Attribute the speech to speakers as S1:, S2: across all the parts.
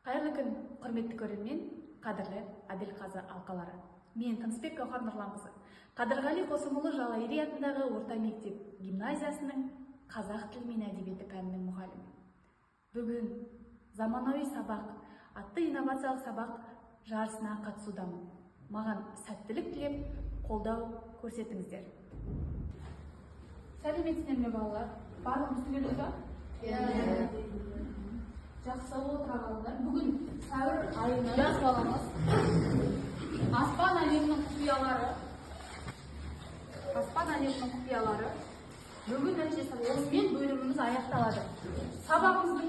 S1: Қайырлы күн, құрметті көрермен, қадірлі Әділқазы алқалары. Мен Тынысбек Гауһар Нұрланқызы, Қадырғали Қосымұлы Жалайыри атындағы орта мектеп гимназиясының қазақ тілі мен әдебиеті пәнінің мұғалімі. Бүгін заманауи сабақ атты инновациялық сабақ жарысына қатысудамын. Маған сәттілік тілеп, қолдау көрсетіңіздер. Сәлеметсіздер ме балалар? Барлығымыз түгелдіз ба? Жақсы отырғандар. Бүгін сәуір айының жас баламыз аспан әлемінің құпиялары бүгін осымен бөліміміз аяқталады. Сабағымыздың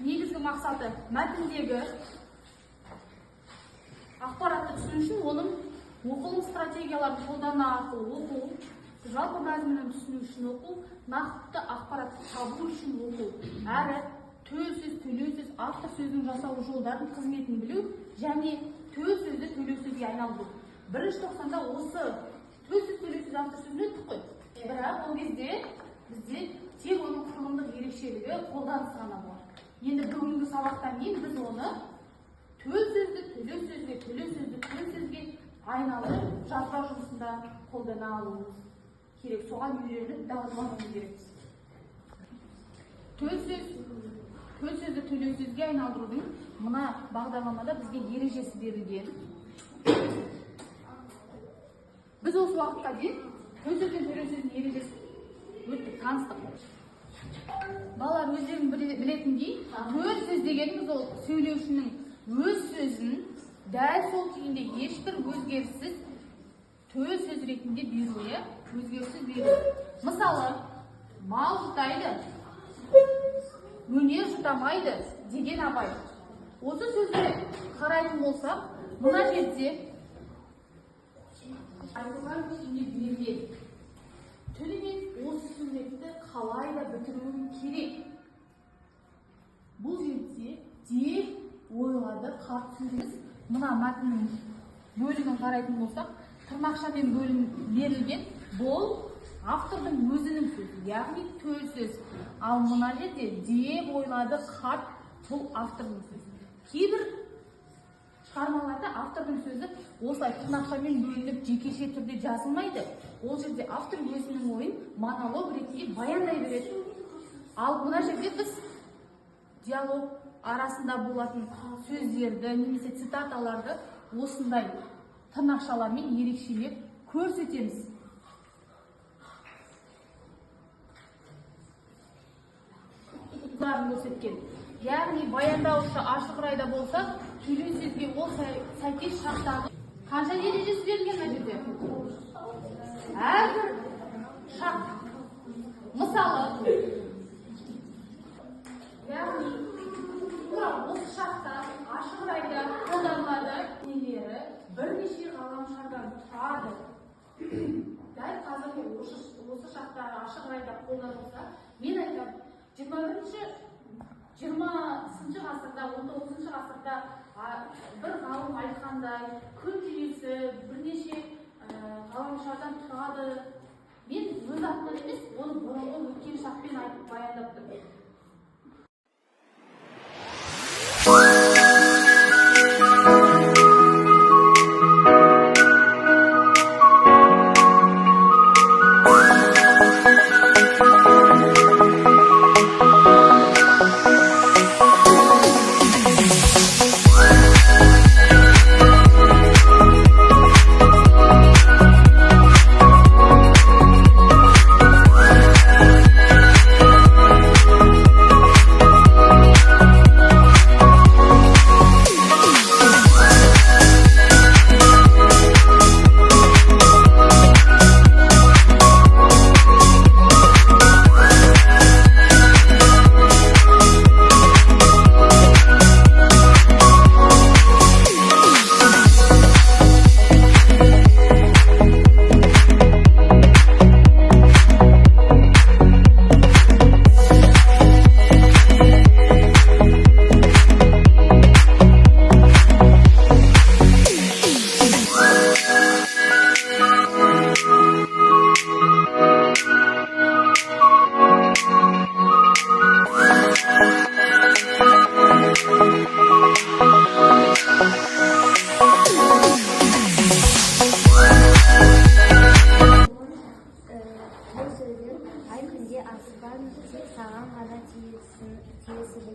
S1: негізгі мақсаты мәтіндегі ақпаратты түсіну үшін оның оқылым стратегияларын қолдану арқылы оқу, жалпы мазмұнын түсіну үшін оқу, нақты ақпаратты табу үшін оқу, әрі төл сөз, төлеу сөз, автор сөзінің жасалу жолдарын қызметін білу және төл сөзді төлеу сөзге айналдыру. Бірінші тоқсанда осы төл сөз, төлеу сөз, автор сөзін өттік қой. Бірақ ол кезде бізде тек оның құрылымдық ерекшелігі қолданыс ғана бар. Енді бүгінгі сабақтан кейін біз оны төл сөзді төлеу сөзге, төлеу сөзді төл сөзге айналдырып жазба жұмысында қолдана алуымыз керек. Соған үйреніп дағдылануымыз керекпіз. Төл сөзді төлеу сөзге айналдырудың мына бағдарламада бізге ережесі берілген. Біз осы уақытқа дейін төл сөз бен төлеу сөздің ережесін өттік, таныстық. Балалар өздерің білетіндей, төл сөз дегеніміз ол сөйлеушінің өз сөзін дәл сол күйінде ешбір өзгеріссіз төл сөз ретінде беруі, өзгеріссіз беруі. Мысалы, мал жұтайды, өнер жұтамайды деген абай. Осы сөзді қарайтын болсақ, мына жерде айтылған күйінде берілген. Тілмен осы суретті қалай да бітіруім керек. Бұл жерде деп ойлады қарт сөзіміз. Мына мәтіннің бөлімін қарайтын болсақ, тырнақшамен берілген. Бұл автордың өзінің сөзі, яғни төл сөз. Ал мына жерде деп ойлады қарт, бұл автордың сөзі. Кейбір шығармаларда автордың сөзі осылай тырнақшамен бөлініп жекеше түрде жазылмайды. Ол жерде автор өзінің ойын монолог ретінде баяндай береді. Ал мына жерде біз диалог арасында болатын сөздерді немесе цитаталарды осындай тырнақшалармен ерекшелеп көрсетеміз. Көрсеткен. Яғни баяндаушы ашық райда болса, төлеу сөзге ол сәйкес шарттағы қанша ережесі берілген мына жерде? Әрбір шарт. Мысалы, яғни осы шарттар ашық райда қолданылады. Нелері бірнеше ғаламшардан тұрады. Дәл қазіргі осы шарттар ашық райда қолданылса, мен айтамын, 20-шы ғасырда, 19-шы ғасырда бір ғалым айтқандай, күн жүйесі бірнеше ғаламшардан тұрады. Мен өз атынан емес, оны бұрынғы өткен шақпен айтып баяндап тұрмын.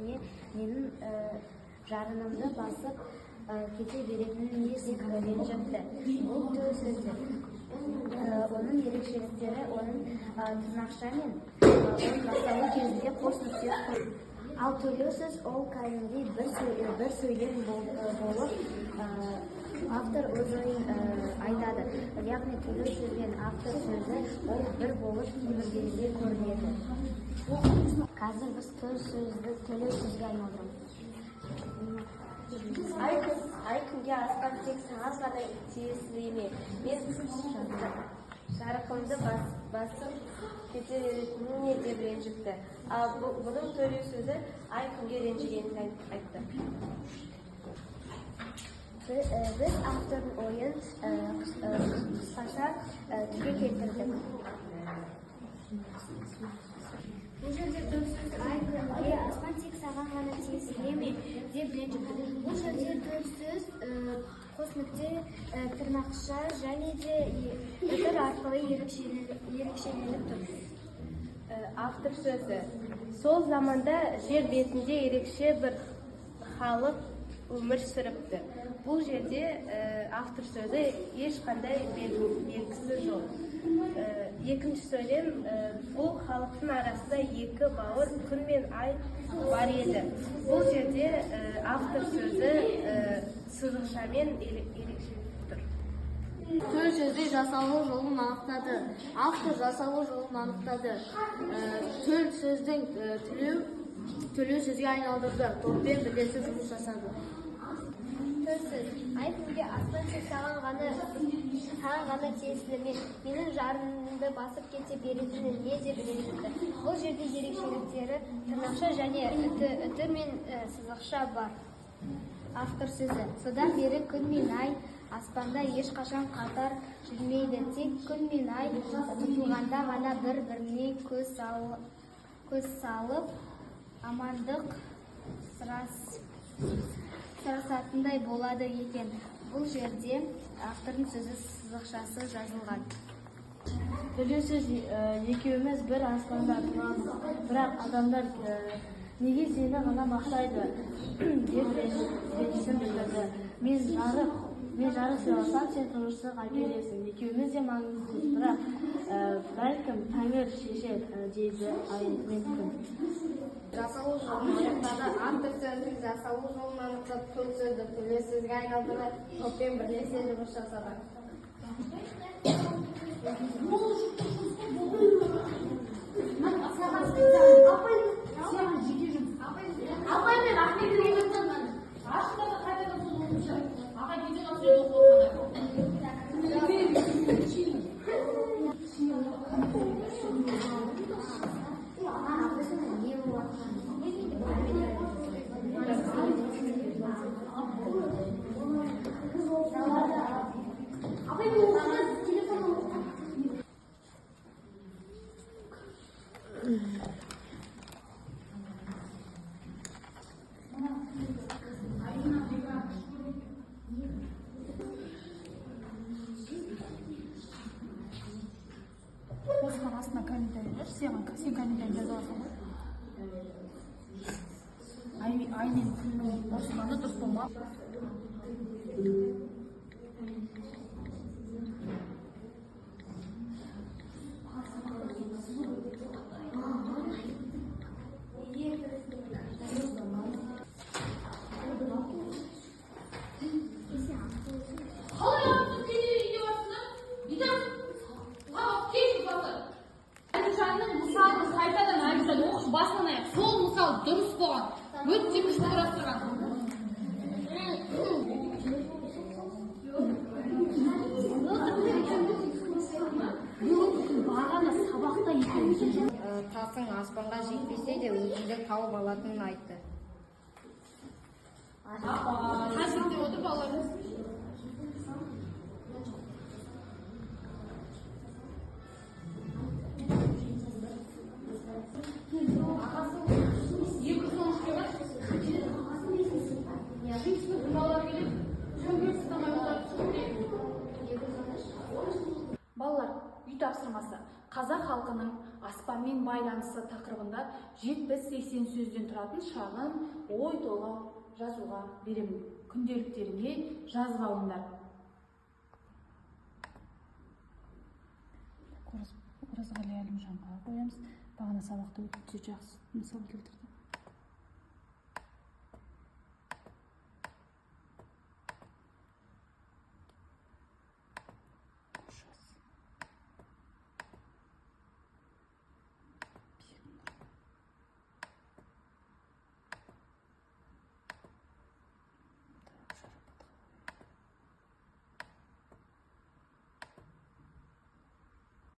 S2: және менің жарынымды басып кете беретінін ренжітті. Бұл төл сөздер. Оның ерекшеліктері оның тырнақша мен оның басталу кезінде қос нүкте қойды. Ал төлеу сөз ол кәдімгідей бір сөйлем болып автор өз ойын айтады. Яғни төлеу сөз бен автор сөзі ол бір болып кейбіргенде көрінеді. Қазір біз төл сөзді төлеу сөзге айналдырамыз.
S3: Ай күнге асқан тек саған ғана тиесілі еме. Мен жарықымды басып кете беретінін не деп ренжітті. Ал бұның төлеу сөзі ай күнге ренжігенін айтты.
S2: Biz автордың ойын қысқаша тілге келтірдік. Бұл жерде төл сөз ай күнге асқан тек саған ғана тиесілі еме деп ренжітті. Бұл жерде төл сөз қос нүкте тырнақша және де үтір арқылы ерекшеленіп тұр.
S3: Автор сөзі. Сол заманда жер бетінде ерекше бір халық өмір сүріпті. Бұл жерде автор сөзі ешқандай белгісі жоқ. Екінші сөйлем, бұл халықтың арасында екі бауыр күн мен ай бар еді. Бұл жерде автор сөзі сызықшамен ерекшеленіп тұр.
S1: Төл сөзде жасалу жолын анықтады. Автор жасалу жолын анықтады. Төл сөздің төлеу сөзге айналдырды. Топпен бірлесіп жұмыс жасады.
S2: Төл сөз ай күнге асқан тек саған ғана тиесілі менің жарынымды басып кете беретінін не деп ренжітті. Бұл жерде ерекшеліктері тырнақша және үтір мен сызықша бар. Автор сөзі. Содан бері күн мен ай аспанда ешқашан қатар жүрмейді. Тек күн мен ай тұтылғанда ғана бір-біріне көз салып амандық сұрасатындай болады екен. Бұл жерде автордың сөзі сызықшасы жазылған.
S1: Төлеу сөз екеуміз бір аспанда тұрамыз, бірақ адамдар неге сені ғана мақтайды деп ренжісін білдірді. Мен жарық сыйласам, сен тыныштық әкелесің. Екеуміз де маңыздымыз, бірақ бәлкім Тәңір шешер дейді мен күн.
S3: Жасалу жолын анықтады. Автор сөздің жасалу жолын анықтап, төл сөзді төлеу сөзге айналдырды. Топпен бірлесе жұмыс жасады.
S1: Апаймен Ахметті егістің мәні. Ашында да қайдадан сол olmuşlar. Аға кетен осы осыған астына комментарий жазшы, сен комментарий жаза аласың ба? Ай мен күннің осығаны дұрыс болмап. Басынан аяқ сол мысал дұрыс болған. Өте күшті құрастырған. Бағана сабақта екен.
S3: Тасың аспанға жетпесе де өзіңді тауып алатынын айтты.
S1: Қажет деп отыр балалар.
S4: Балалар, үй тапсырмасы. Қазақ халқының аспанмен
S1: байланысы тақырыбында 70-80 сөзден тұратын шағын ой толғау жазуға беремін. Күнделіктеріңе жазып алыңдар.
S4: Оразғали Әлімжанға қоямыз. Бағана сабақты өте жақсы мысал келтірді.